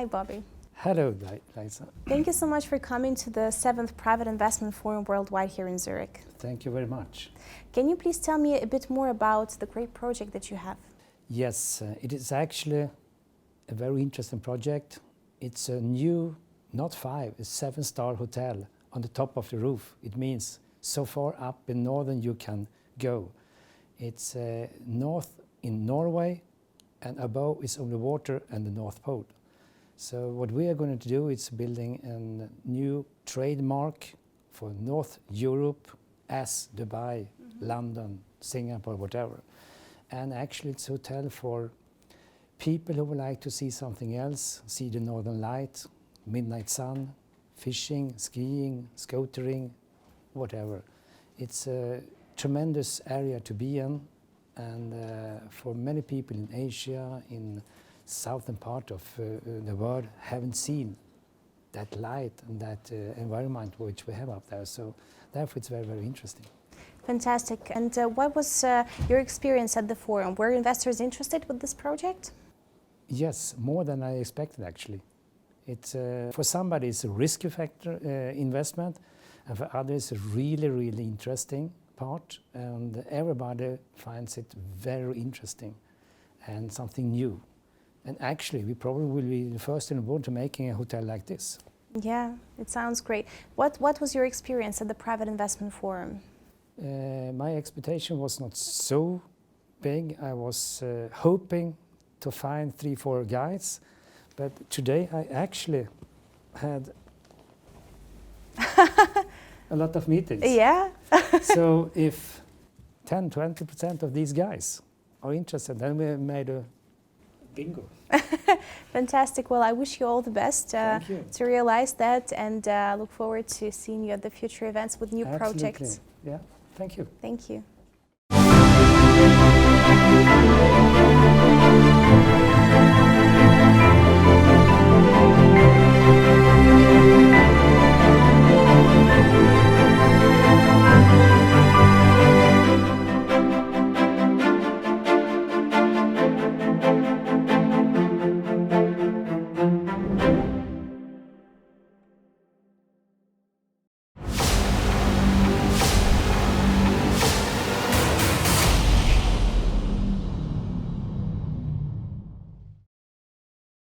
Hi, Bobby. Hello, Liza. Thank you so much for coming to the 7th Private Investment Forum Worldwide here in Zurich. Thank you very much. Can you please tell me a bit more about the great project that you have? Yes, it is actually a very interesting project. It's a new, not 5, a 7-star hotel on the top of the roof. It means so far up in northern you can go. It's north in Norway, and above is on the water and the North Pole. So what we are going to do is building a new trademark for North Europe as Dubai, London, Singapore, whatever. And actually it's a hotel for people who would like to see something else, see the northern light, midnight sun, fishing, skiing, scootering, whatever. It's a tremendous area to be in, and for many people in Asia, in southern part of the world, haven't seen that light and that environment which we have up there. So therefore it's very, very interesting. Fantastic. And what was your experience at the forum? Were investors interested with this project? Yes, more than I expected actually. It's for somebody it's a risky factor investment, and for others a really, really interesting part, and everybody finds it very interesting and something new. And actually we probably will be the first in the world to making a hotel like this. Yeah, it sounds great. What was your experience at the Private Investment Forum? My expectation was not so big. I was hoping to find 3-4 guys, but today I actually had a lot of meetings. Yeah. So if 10-20% of these guys are interested, then we made a bingo. Fantastic. Well, I wish you all the best to realize that, and look forward to seeing you at the future events with new projects. Yeah, thank you. Thank you.